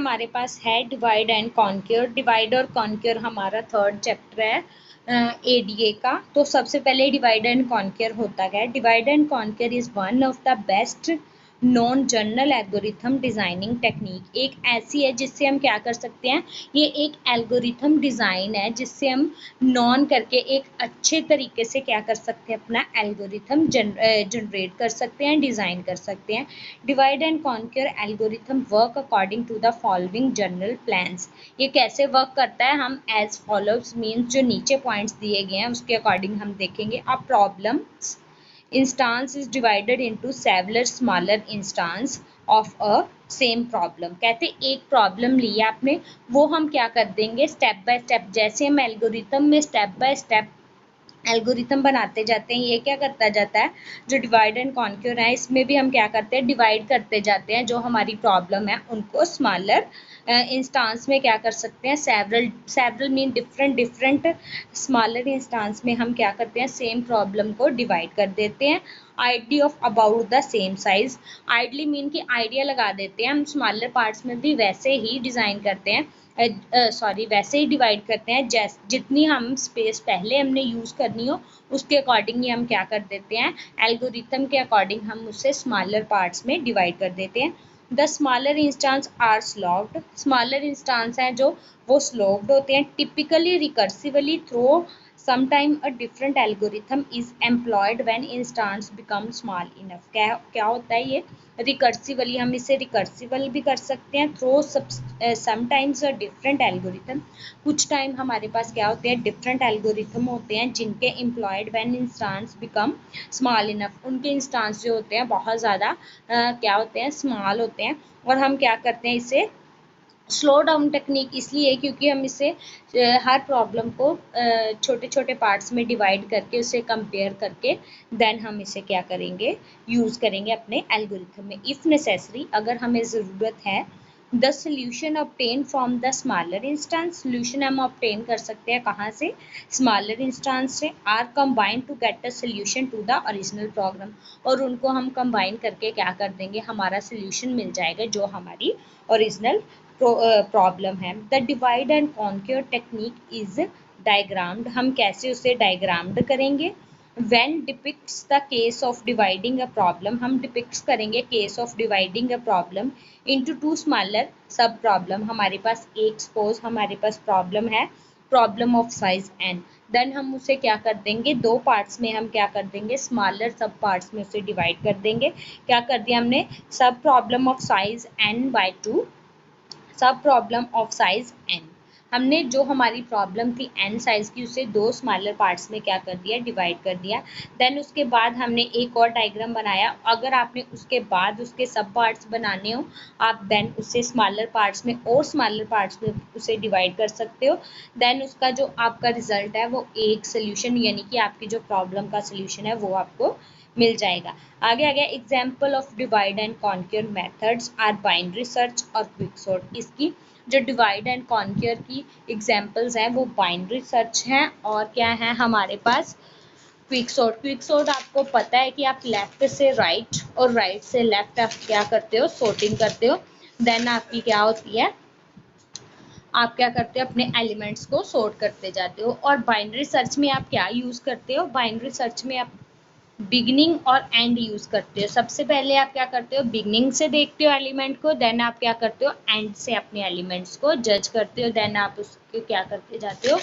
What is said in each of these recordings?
हमारे पास है divide and conquer. Divide और कॉन्क्योर हमारा थर्ड चैप्टर है एडीए का। तो सबसे पहले डिवाइड एंड कॉन्क्योर होता है। Divide and conquer is one of the best non journal algorithm designing technique. एक ऐसी है जिससे हम क्या कर सकते हैं, ये एक एल्गोरिथम डिज़ाइन है जिससे हम नॉन करके एक अच्छे तरीके से क्या कर सकते हैं, अपना एल्गोरिथम जनरेट कर सकते हैं, डिज़ाइन कर सकते हैं। Divide and conquer algorithm work according to the following general plans. ये कैसे वर्क करता है, हम एज फॉलोज मीन्स जो नीचे पॉइंट्स दिए गए हैं उसके अकॉर्डिंग हम देखेंगे। अ problems instance is divided into several smaller instance of a same problem। कहते एक प्रॉब्लम ली है आपने, वो हम क्या कर देंगे, स्टेप बाय स्टेप, जैसे हम एल्गोरिथम में स्टेप बाय स्टेप एल्गोरिथम बनाते जाते हैं, ये क्या करता जाता है, जो डिवाइड एंड कॉन्क्योर है इसमें भी हम क्या करते हैं, डिवाइड करते जाते हैं जो हमारी प्रॉब्लम है उनको स्मॉलर इंस्टांस में क्या कर सकते हैं, several mean different smaller instance में हम क्या करते हैं, सेम प्रॉब्लम को डिवाइड कर देते हैं। Idea of about the same size, ideally mean की आइडिया लगा देते हैं, हम स्मॉलर पार्ट्स में भी वैसे ही डिज़ाइन करते हैं, वैसे ही डिवाइड करते हैं जितनी हम स्पेस पहले हमने यूज़ करनी हो उसके अकॉर्डिंग ही हम क्या कर देते हैं, एल्गोरिथम के अकॉर्डिंग हम उससे स्मॉलर पार्ट्स में डिवाइड कर देते हैं। The smaller instances are solved, smaller instances हैं जो वो स्लॉग्ड होते हैं। Typically recursively through sometime a different algorithm is employed when instance become small enough। क्या होता है ये रिकर्सिवली, हम इसे रिकर्सिवल भी कर सकते हैं। Through sometimes a different algorithm, कुछ टाइम हमारे पास क्या होते हैं, डिफरेंट एल्गोरिथम होते हैं जिनके employed when instance become small enough, उनके इंस्टांस जो होते हैं बहुत ज़्यादा क्या होते हैं, स्मॉल होते हैं। और हम क्या करते हैं, इसे स्लो डाउन टेक्निक इसलिए क्योंकि हम इसे हर प्रॉब्लम को छोटे छोटे पार्ट्स में डिवाइड करके उसे कंपेयर करके देन हम इसे क्या करेंगे, यूज़ करेंगे अपने एल्गोरिथम में। इफ़ नेसेसरी, अगर हमें ज़रूरत है, the solution obtain from the smaller instance, solution हम ऑब्टेन कर सकते हैं कहाँ से, स्मॉलर इंस्टांस से। Are combine to get a solution to the original problem, और उनको हम कंबाइन करके क्या कर देंगे, हमारा सोल्यूशन मिल जाएगा जो हमारी ओरिजिनल प्रॉब्लम है। The divide and conquer technique is diagrammed, हम कैसे उसे डायग्राम्ड करेंगे। when depicts the case of dividing a problem, हम depicts करेंगे case of dividing a problem into two smaller sub problem. हमारे पास एक सपोज हमारे पास प्रॉब्लम है, problem of size n, then हम उसे क्या कर देंगे, दो पार्ट्स में हम क्या कर देंगे, स्मॉलर सब पार्ट्स में उसे डिवाइड कर देंगे। क्या कर दिया हमने, सब प्रॉब्लम ऑफ साइज n/2, सब प्रॉब्लम ऑफ साइज n, हमने जो हमारी प्रॉब्लम थी n साइज की उसे दो स्मॉलर पार्ट्स में क्या कर दिया, डिवाइड कर दिया। देन उसके बाद हमने एक और डायग्राम बनाया। अगर आपने उसके बाद उसके सब पार्ट्स बनाने हो, आप देन उससे स्मॉलर पार्ट्स में और स्मॉलर पार्ट्स में उसे डिवाइड कर सकते हो। देन उसका जो आपका रिजल्ट है वो एक सोल्यूशन, यानी कि आपकी जो प्रॉब्लम का सोल्यूशन है वो आपको मिल जाएगा। आगे आ गया example of divide and conquer methods are binary search और क्विकसॉर्ट। इसकी जो डिवाइड एंड कॉन्क्योर की एग्जाम्पल्स हैं वो बाइनरी सर्च हैं और क्या है हमारे पास, क्विकसॉर्ट। क्विकसॉर्ट आपको पता है कि आप लेफ्ट से राइट और राइट से लेफ्ट आप क्या करते हो, सॉर्टिंग करते हो। देन आपकी क्या होती है, आप क्या करते हो, अपने एलिमेंट्स को सॉर्ट करते जाते हो। और बाइनरी सर्च में आप क्या यूज़ करते हो, बाइनरी सर्च में आप बिगनिंग और एंड यूज़ करते हो। सबसे पहले आप क्या करते हो, बिगनिंग से देखते हो एलिमेंट को, देन आप क्या करते हो, एंड से अपने एलिमेंट्स को जज करते हो, देन आप उसको क्या करते जाते हो,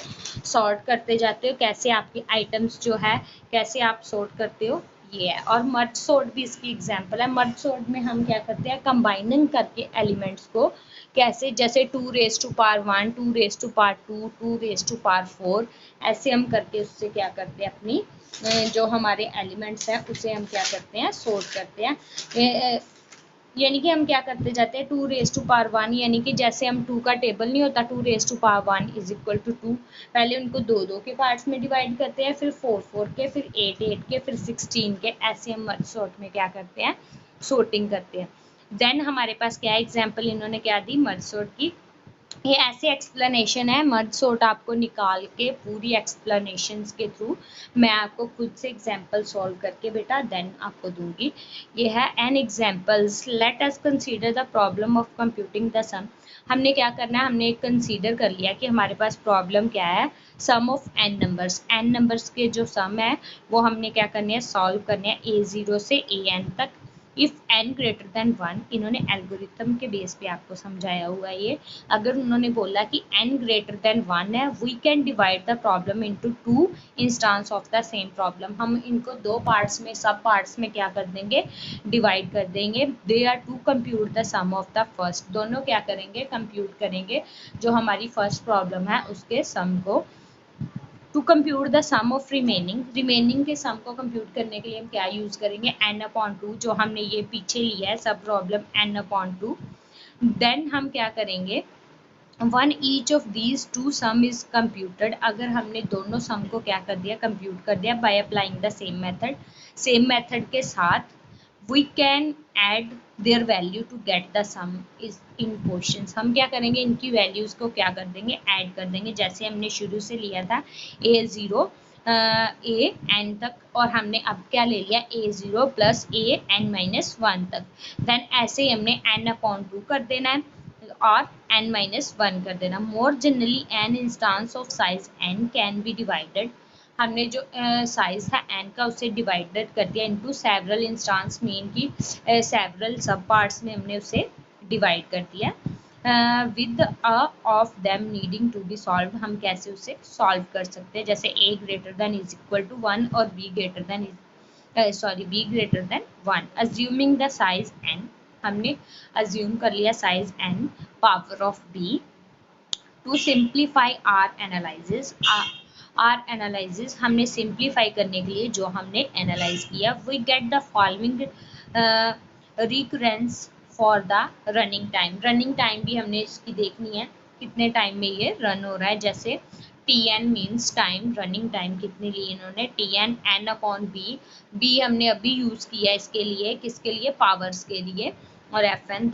सॉर्ट करते जाते हो। कैसे आपके आइटम्स जो है कैसे आप सॉर्ट करते हो, ये है। और मर्ज सॉर्ट भी इसकी एग्जांपल है। मर्ज सॉर्ट में हम क्या करते हैं, कंबाइनिंग करके एलिमेंट्स को कैसे, जैसे 2⁻1, 2⁻2, 2⁻4, ऐसे हम करके उससे क्या करते हैं, अपनी जो हमारे एलिमेंट्स हैं उसे हम क्या करते हैं, सॉर्ट करते हैं। यानी कि हम क्या करते जाते हैं, 2⁻1, यानी कि जैसे हम 2 का टेबल नहीं होता, 2⁻1 = 2, पहले उनको 2 के पार्ट्स में डिवाइड करते हैं, फिर 4 के, फिर 8 के, फिर 16 के, ऐसे हम मर्ज सॉर्ट में क्या करते हैं, सॉर्टिंग करते हैं। देन हमारे पास क्या एग्जाम्पल इन्होंने क्या दी, मर्ज सॉर्ट की। ये ऐसी एक्सप्लेनेशन है, मर्ज सॉर्ट आपको निकाल के पूरी एक्सप्लेनेशंस के थ्रू मैं आपको खुद से एग्जांपल सॉल्व करके बेटा देन आपको दूंगी। ये है an examples, let us consider the problem of computing the sum. हमने क्या करना है, हमने कंसीडर कर लिया कि हमारे पास प्रॉब्लम क्या है, सम ऑफ n नंबर्स के जो सम है वो हमने क्या करने हैं, सॉल्व करने हैं A0 से AN तक। इफ n ग्रेटर देन 1, इन्होंने एल्गोरिथम के बेस पे आपको समझाया हुआ है ये। अगर उन्होंने बोला कि n ग्रेटर देन 1 है, we can divide the problem into 2 instance of the same problem. हम इनको दो पार्ट्स में, सब पार्ट्स में क्या कर देंगे, डिवाइड कर देंगे। They are to compute the sum of the first, दोनों क्या करेंगे, कंप्यूट करेंगे जो हमारी फर्स्ट प्रॉब्लम है उसके सम को। To compute the sum of remaining के सम को कंप्यूट करने के लिए हम क्या यूज करेंगे, n/2, जो हमने ये पीछे लिया है सब प्रॉब्लम n/2। देन हम क्या करेंगे, one each of these to some is computed. अगर हमने दोनों सम को क्या कर दिया, कंप्यूट कर दिया by applying the same method के साथ, we can add their value to get the sum is in questions. हम क्या करेंगे, इनकी वैल्यूज को क्या कर देंगे, ऐड कर देंगे। जैसे हमने शुरू से लिया था A0 AN तक, और हमने अब क्या ले लिया A0 प्लस AN-1 तक। देन ऐसे ही हमने n/2 कर देना है और n-1 कर देना। More generally n instance of size n can be divided. हमने जो साइज था n का उसे डिवाइडेड कर दिया इनटू सेवरल इंस्टांस, मीन की सेवरल सब पार्ट्स में हमने उसे डिवाइड कर दिया। With of them needing to be solve, हम कैसे उसे सॉल्व कर सकते हैं, जैसे a greater than is equal to 1 और b greater than b greater than 1। Assuming the size n, हमने अज्यूम कर लिया size n, power of b। To simplify our analysis, हमने सिंप्लीफाई करने के लिए जो हमने एनालाइज किया, we get the following recurrence for the running time भी हमने इसकी देखनी है, कितने टाइम में ये रन हो रहा है। जैसे Tn means time, running time कितने लिए इन्होंने, Tn n/b हमने अभी यूज किया इसके लिए, किसके लिए, पावर्स के लिए, और Fn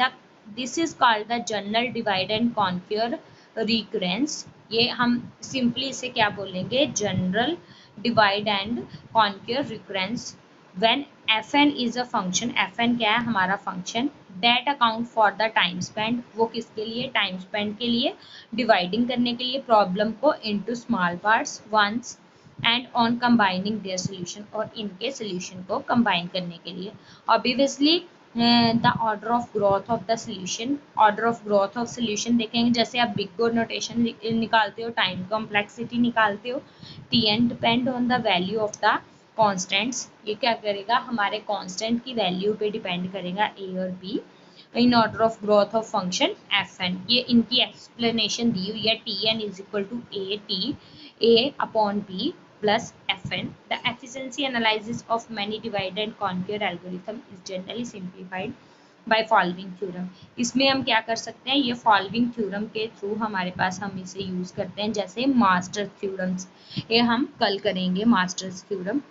this is called the general divide and conquer recurrence. ये हम सिंपली इसे क्या बोलेंगे, general divide and conquer recurrence. When Fn is a function, Fn क्या है, हमारा function, that account for the time spend, वो किसके लिए, टाइम स्पेंड के लिए, डिवाइडिंग करने के लिए प्रॉब्लम को into small parts once, and on combining their solution, और इनके सोल्यूशन को कंबाइन करने के लिए। Obviously the order of growth of the solution, order of growth of solution देखेंगे। जैसे आप बिग और नोटेशन निकालते हो, टाइम कॉम्प्लेक्सिटी निकालते हो, Tn depend on the value of the constants. ये क्या करेगा, हमारे कॉन्स्टेंट की वैल्यू पे डिपेंड करेगा A और B। In order of growth of function Fn, ये इनकी एक्सप्लेनेशन दी हुई है, Tn is equal to A/B plus Fn. The efficiency analysis of many divide and conquer algorithm is generally simplified by following theorem. इसमें हम क्या कर सकते हैं, ये following theorem के थ्रू हमारे पास हम इसे यूज करते हैं, जैसे मास्टर थ्योरम्स, ये हम कल करेंगे मास्टर्स थ्योरम।